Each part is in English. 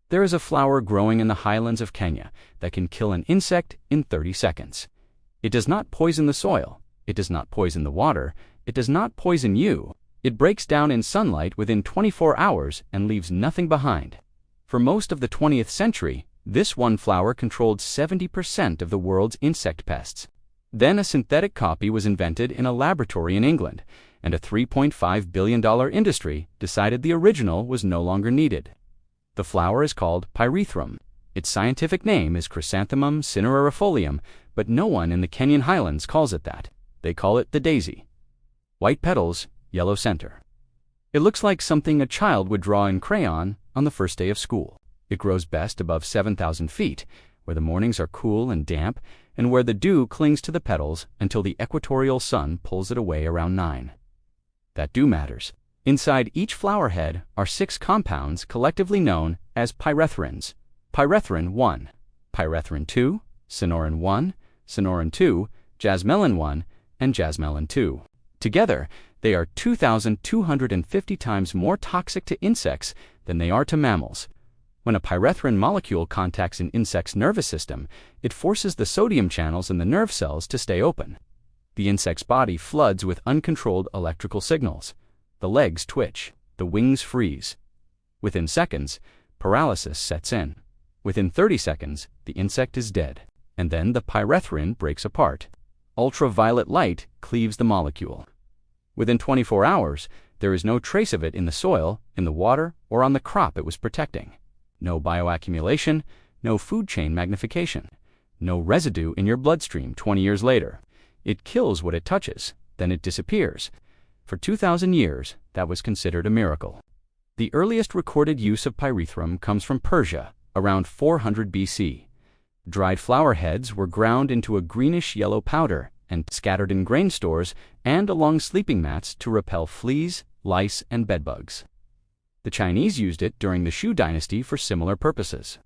There is a flower growing in the highlands of Kenya that can kill an insect in 30 seconds. It does not poison the soil. It does not poison the water. It does not poison you. It breaks down in sunlight within 24 hours and leaves nothing behind. For most of the 20th century, this one flower controlled 70% of the world's insect pests. Then a synthetic copy was invented in a laboratory in England, and a $3.5 billion industry decided the original was no longer needed. The flower is called pyrethrum. Its scientific name is Chrysanthemum cinereifolium, but no one in the Kenyan highlands calls it that. They call it the daisy. White petals, yellow center. It looks like something a child would draw in crayon on the first day of school. It grows best above 7,000 feet, where the mornings are cool and damp, and where the dew clings to the petals until the equatorial sun pulls it away around 9. That dew matters. Inside each flower head are 6 compounds collectively known as pyrethrins. Pyrethrin 1, pyrethrin 2, cynorin 1, cynorin 2, jasmelin 1, and jasmelin 2. Together, they are 2,250 times more toxic to insects than they are to mammals. When a pyrethrin molecule contacts an insect's nervous system, it forces the sodium channels in the nerve cells to stay open. The insect's body floods with uncontrolled electrical signals. The legs twitch, the wings freeze. Within seconds, paralysis sets in. Within 30 seconds, the insect is dead, and then the pyrethrin breaks apart. Ultraviolet light cleaves the molecule. Within 24 hours, there is no trace of it in the soil, in the water, or on the crop it was protecting. No bioaccumulation, no food chain magnification, no residue in your bloodstream 20 years later. It kills what it touches, then it disappears. For 2,000 years, that was considered a miracle. The earliest recorded use of pyrethrum comes from Persia, around 400 BC. Dried flower heads were ground into a greenish-yellow powder and scattered in grain stores and along sleeping mats to repel fleas, lice, and bedbugs. The Chinese used it during the Shu dynasty for similar purposes.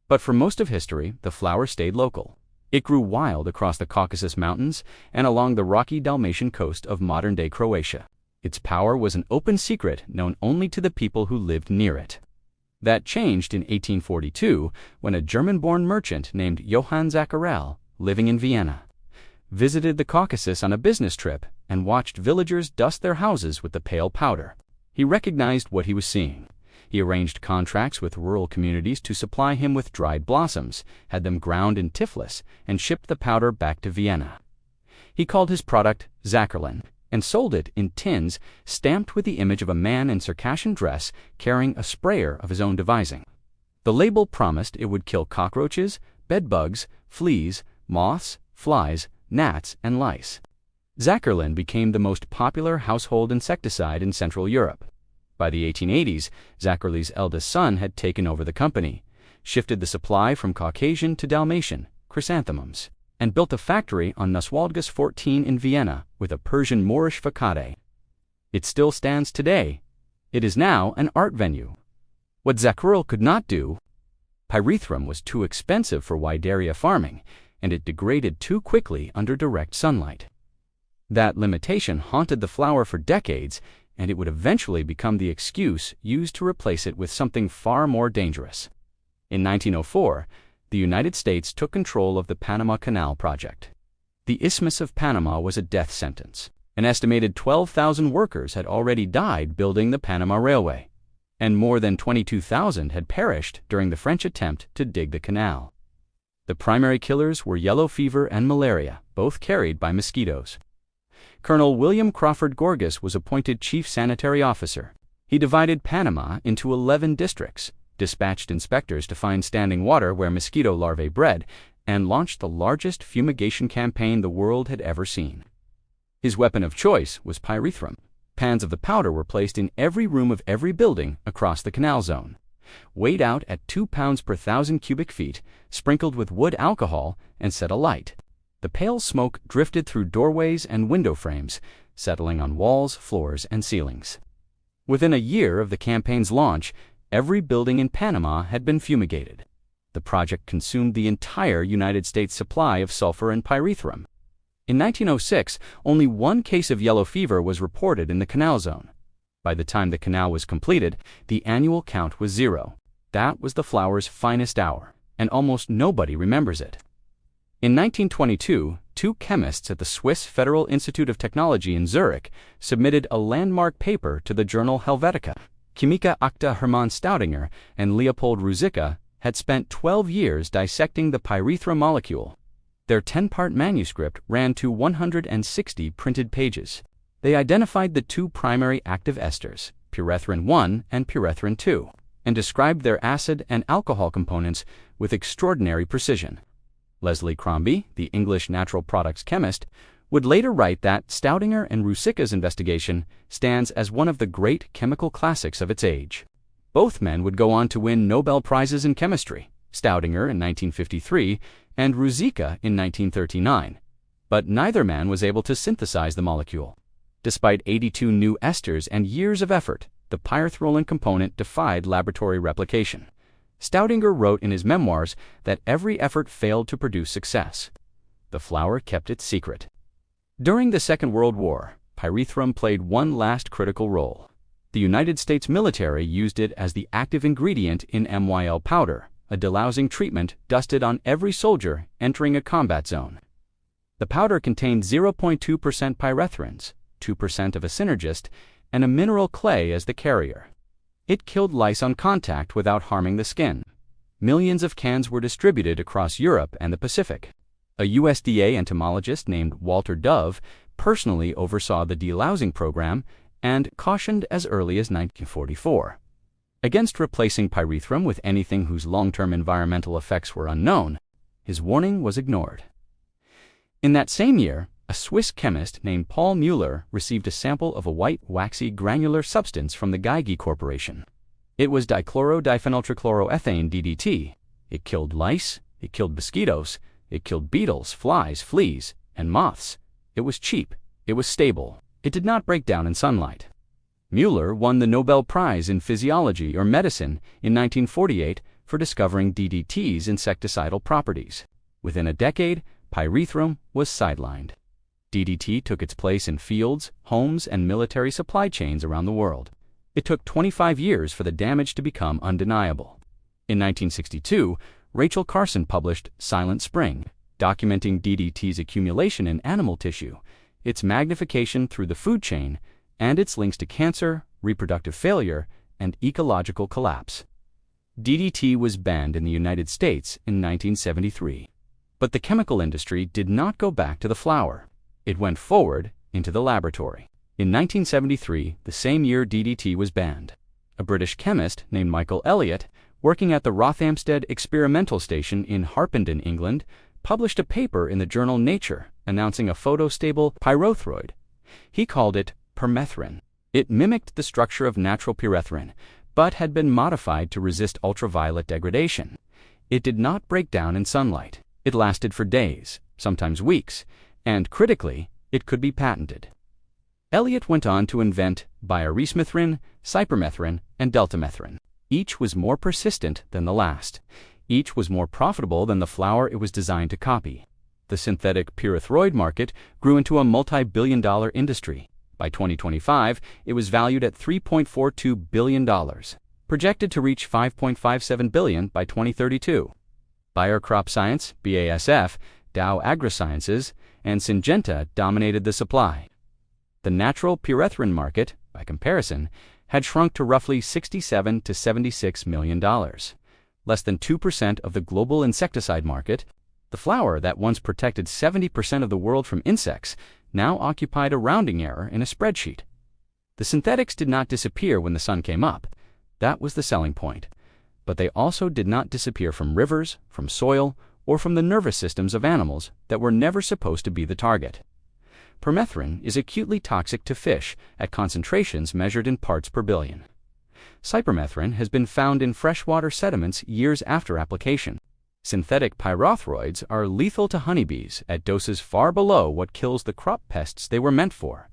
But for most of history, the flower stayed local. It grew wild across the Caucasus Mountains and along the rocky Dalmatian coast of modern-day Croatia. Its power was an open secret known only to the people who lived near it. That changed in 1842 when a German-born merchant named Johann Zacharel, living in Vienna, visited the Caucasus on a business trip and watched villagers dust their houses with the pale powder. He recognized what he was seeing. He arranged contracts with rural communities to supply him with dried blossoms, had them ground in Tiflis, and shipped the powder back to Vienna. He called his product Zacharlin and sold it in tins stamped with the image of a man in Circassian dress carrying a sprayer of his own devising. The label promised it would kill cockroaches, bedbugs, fleas, moths, flies, gnats, and lice. Zacharlin became the most popular household insecticide in Central Europe. By the 1880s, Zacharly's eldest son had taken over the company, shifted the supply from Caucasian to Dalmatian, chrysanthemums, and built a factory on Nusswaldgasse 14 in Vienna with a Persian Moorish facade. It still stands today. It is now an art venue. What Zacharel could not do, pyrethrum was too expensive for wide area farming, and it degraded too quickly under direct sunlight. That limitation haunted the flower for decades, and it would eventually become the excuse used to replace it with something far more dangerous. In 1904, the United States took control of the Panama Canal project. The Isthmus of Panama was a death sentence. An estimated 12,000 workers had already died building the Panama Railway, and more than 22,000 had perished during the French attempt to dig the canal. The primary killers were yellow fever and malaria, both carried by mosquitoes. Colonel William Crawford Gorgas was appointed Chief Sanitary Officer. He divided Panama into 11 districts, dispatched inspectors to find standing water where mosquito larvae bred, and launched the largest fumigation campaign the world had ever seen. His weapon of choice was pyrethrum. Pans of the powder were placed in every room of every building across the canal zone, weighed out at 2 pounds per 1,000 cubic feet, sprinkled with wood alcohol, and set alight. The pale smoke drifted through doorways and window frames, settling on walls, floors, and ceilings. Within a year of the campaign's launch, every building in Panama had been fumigated. The project consumed the entire United States supply of sulfur and pyrethrum. In 1906, only 1 case of yellow fever was reported in the canal zone. By the time the canal was completed, the annual count was 0. That was the flower's finest hour, and almost nobody remembers it. In 1922, two chemists at the Swiss Federal Institute of Technology in Zurich submitted a landmark paper to the journal Helvetica. Chemica Acta Hermann Staudinger and Leopold Ruzicka had spent 12 years dissecting the pyrethrum molecule. Their 10-part manuscript ran to 160 printed pages. They identified the two primary active esters, pyrethrin 1 and pyrethrin 2, and described their acid and alcohol components with extraordinary precision. Leslie Crombie, the English natural products chemist, would later write that Staudinger and Ruzicka's investigation stands as one of the great chemical classics of its age. Both men would go on to win Nobel Prizes in chemistry, Staudinger in 1953 and Ruzicka in 1939. But neither man was able to synthesize the molecule. Despite 82 new esters and years of effort, the pyrethroline component defied laboratory replication. Staudinger wrote in his memoirs that every effort failed to produce success. The flower kept its secret. During the Second World War, pyrethrum played one last critical role. The United States military used it as the active ingredient in MYL powder, a delousing treatment dusted on every soldier entering a combat zone. The powder contained 0.2% pyrethrins, 2% of a synergist, and a mineral clay as the carrier. It killed lice on contact without harming the skin. Millions of cans were distributed across Europe and the Pacific. A USDA entomologist named Walter Dove personally oversaw the delousing program and cautioned as early as 1944 against replacing pyrethrum with anything whose long-term environmental effects were unknown. His warning was ignored. In that same year, a Swiss chemist named Paul Mueller received a sample of a white, waxy, granular substance from the Geigy Corporation. It was dichloro-diphenyltrichloroethane DDT. It killed lice, it killed mosquitoes, it killed beetles, flies, fleas, and moths. It was cheap, it was stable, it did not break down in sunlight. Mueller won the Nobel Prize in Physiology or Medicine in 1948 for discovering DDT's insecticidal properties. Within a decade, pyrethrum was sidelined. DDT took its place in fields, homes, and military supply chains around the world. It took 25 years for the damage to become undeniable. In 1962, Rachel Carson published Silent Spring, documenting DDT's accumulation in animal tissue, its magnification through the food chain, and its links to cancer, reproductive failure, and ecological collapse. DDT was banned in the United States in 1973. But the chemical industry did not go back to the flower. It went forward into the laboratory. In 1973, the same year DDT was banned, a British chemist named Michael Elliott, working at the Rothamsted Experimental Station in Harpenden, England, published a paper in the journal Nature announcing a photostable pyrethroid. He called it permethrin. It mimicked the structure of natural pyrethrin, but had been modified to resist ultraviolet degradation. It did not break down in sunlight. It lasted for days, sometimes weeks, and critically, it could be patented. Elliott went on to invent bioresmethrin, cypermethrin, and deltamethrin. Each was more persistent than the last. Each was more profitable than the flower it was designed to copy. The synthetic pyrethroid market grew into a multi-billion-dollar industry. By 2025, it was valued at $3.42 billion, projected to reach $5.57 billion by 2032. Bayer Crop Science, BASF, Dow AgroSciences, and Syngenta dominated the supply. The natural pyrethrin market, by comparison, had shrunk to roughly $67 to $76 million, less than 2% of the global insecticide market. The flower that once protected 70% of the world from insects now occupied a rounding error in a spreadsheet. The synthetics did not disappear when the sun came up. That was the selling point. But they also did not disappear from rivers, from soil, or from the nervous systems of animals that were never supposed to be the target. Permethrin is acutely toxic to fish at concentrations measured in parts per billion. Cypermethrin has been found in freshwater sediments years after application. Synthetic pyrethroids are lethal to honeybees at doses far below what kills the crop pests they were meant for.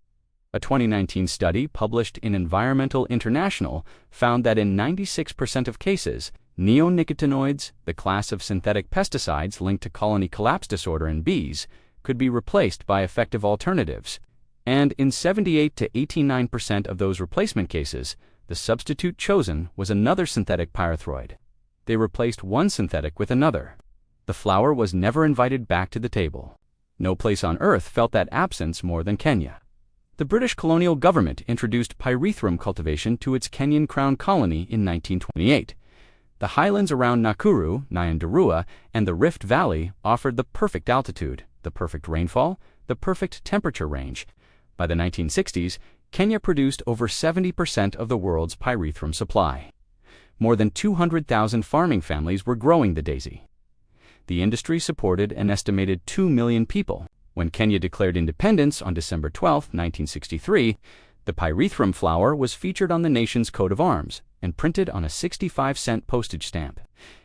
A 2019 study published in Environmental International found that in 96% of cases, neonicotinoids, the class of synthetic pesticides linked to colony collapse disorder in bees, could be replaced by effective alternatives, and in 78 to 89% of those replacement cases, the substitute chosen was another synthetic pyrethroid, They replaced one synthetic with another. The flower was never invited back to the table. No place on earth felt that absence more than Kenya. The British colonial government introduced pyrethrum cultivation to its Kenyan Crown Colony in 1928. The highlands around Nakuru, Nyandarua, and the Rift Valley offered the perfect altitude, the perfect rainfall, the perfect temperature range. By the 1960s, Kenya produced over 70% of the world's pyrethrum supply. More than 200,000 farming families were growing the daisy. The industry supported an estimated 2 million people. When Kenya declared independence on December 12, 1963, the pyrethrum flower was featured on the nation's coat of arms and printed on a 65-cent postage stamp.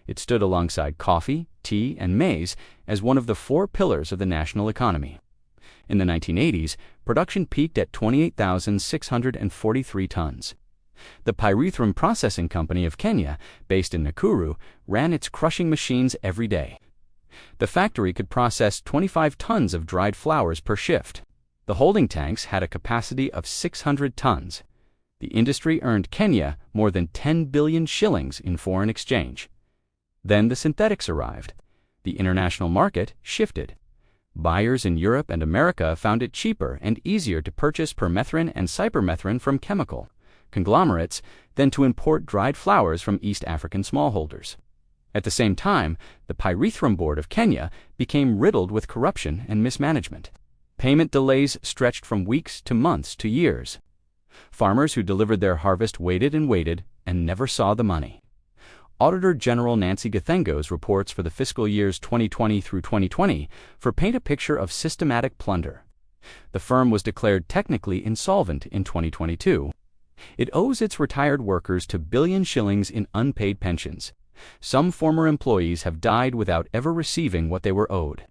It stood alongside coffee, tea, and maize as one of the 4 pillars of the national economy. In the 1980s, production peaked at 28,643 tons. The Pyrethrum Processing Company of Kenya, based in Nakuru, ran its crushing machines every day. The factory could process 25 tons of dried flowers per shift. The holding tanks had a capacity of 600 tons. The industry earned Kenya more than 10 billion shillings in foreign exchange. Then the synthetics arrived. The international market shifted. Buyers in Europe and America found it cheaper and easier to purchase permethrin and cypermethrin from chemical conglomerates than to import dried flowers from East African smallholders. At the same time, the Pyrethrum Board of Kenya became riddled with corruption and mismanagement. Payment delays stretched from weeks to months to years. Farmers who delivered their harvest waited and never saw the money. Auditor General Nancy Gathengo's reports for the fiscal years 2020 through 2020 paint a picture of systematic plunder. The firm was declared technically insolvent in 2022. It owes its retired workers to billion shillings in unpaid pensions. Some former employees have died without ever receiving what they were owed.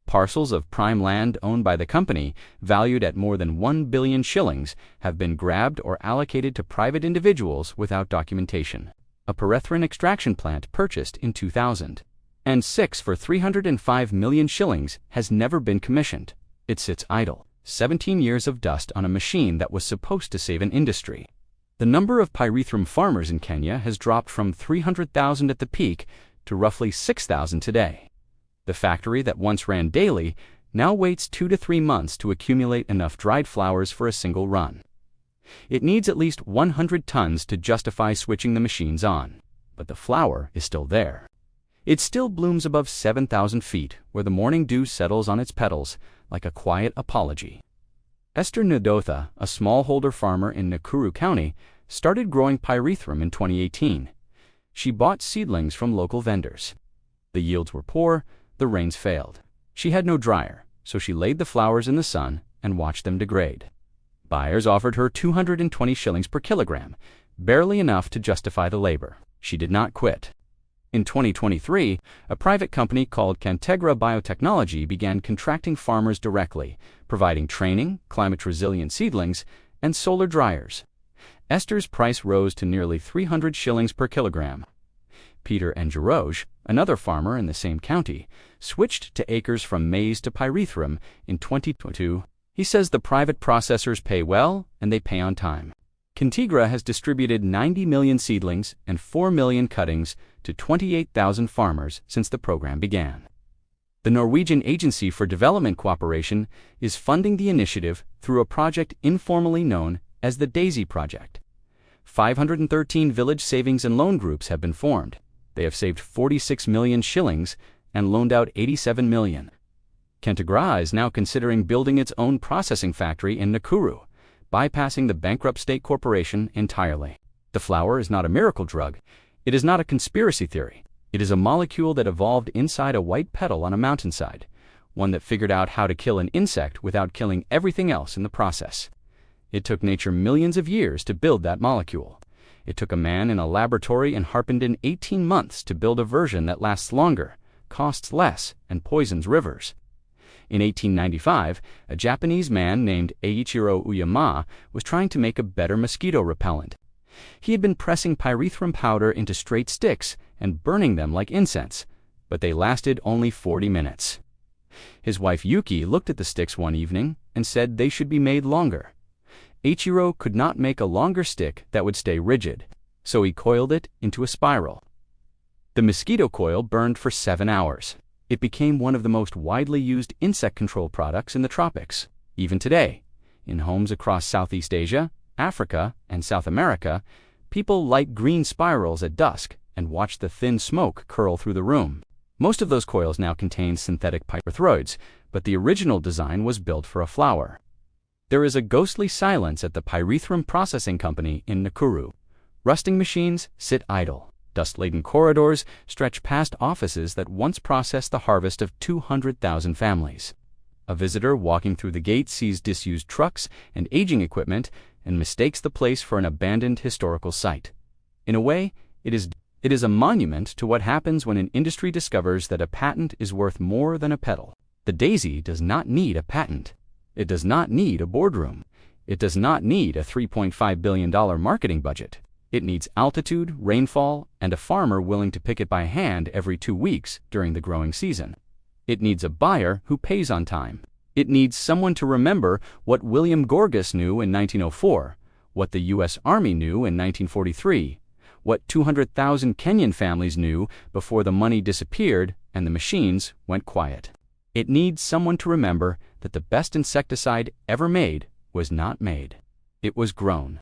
Parcels of prime land owned by the company, valued at more than 1 billion shillings, have been grabbed or allocated to private individuals without documentation. A pyrethrin extraction plant purchased in 2000. And 6 for 305 million shillings has never been commissioned. It sits idle. 17 years of dust on a machine that was supposed to save an industry. The number of pyrethrum farmers in Kenya has dropped from 300,000 at the peak to roughly 6,000 today. The factory that once ran daily now waits 2 to 3 months to accumulate enough dried flowers for a single run. It needs at least 100 tons to justify switching the machines on, but the flower is still there. It still blooms above 7,000 feet, where the morning dew settles on its petals like a quiet apology. Esther Ndotha, a smallholder farmer in Nakuru County, started growing pyrethrum in 2018. She bought seedlings from local vendors. The yields were poor, the rains failed. She had no dryer, so she laid the flowers in the sun and watched them degrade. Buyers offered her 220 shillings per kilogram, barely enough to justify the labor. She did not quit. In 2023, a private company called Cantegra Biotechnology began contracting farmers directly, providing training, climate-resilient seedlings, and solar dryers. Esther's price rose to nearly 300 shillings per kilogram. Peter Njiroge, another farmer in the same county, switched to acres from maize to pyrethrum in 2022. He says the private processors pay well and they pay on time. Cantegra has distributed 90 million seedlings and 4 million cuttings to 28,000 farmers since the program began. The Norwegian Agency for Development Cooperation is funding the initiative through a project informally known as the DAISY Project. 513 village savings and loan groups have been formed. They have saved 46 million shillings and loaned out 87 million. Cantegra is now considering building its own processing factory in Nakuru, bypassing the bankrupt state corporation entirely. The flower is not a miracle drug. It is not a conspiracy theory. It is a molecule that evolved inside a white petal on a mountainside, one that figured out how to kill an insect without killing everything else in the process. It took nature millions of years to build that molecule. It took a man in a laboratory in Harpenden 18 months to build a version that lasts longer, costs less, and poisons rivers. In 1895, a Japanese man named Eiichiro Uyama was trying to make a better mosquito repellent. He had been pressing pyrethrum powder into straight sticks and burning them like incense, but they lasted only 40 minutes. His wife Yuki looked at the sticks one evening and said they should be made longer. Eiichiro could not make a longer stick that would stay rigid, so he coiled it into a spiral. The mosquito coil burned for 7 hours. It became one of the most widely used insect control products in the tropics. Even today, in homes across Southeast Asia, Africa, and South America, people light green spirals at dusk and watch the thin smoke curl through the room. Most of those coils now contain synthetic pyrethroids, but the original design was built for a flower. There is a ghostly silence at the pyrethrum processing company in Nakuru. Rusting machines sit idle. Dust-laden corridors stretch past offices that once processed the harvest of 200,000 families. A visitor walking through the gate sees disused trucks and aging equipment and mistakes the place for an abandoned historical site. In a way, it is a monument to what happens when an industry discovers that a patent is worth more than a petal. The daisy does not need a patent. It does not need a boardroom. It does not need a $3.5 billion marketing budget. It needs altitude, rainfall, and a farmer willing to pick it by hand every 2 weeks during the growing season. It needs a buyer who pays on time. It needs someone to remember what William Gorgas knew in 1904, what the U.S. Army knew in 1943, what 200,000 Kenyan families knew before the money disappeared and the machines went quiet. It needs someone to remember that the best insecticide ever made was not made. It was grown.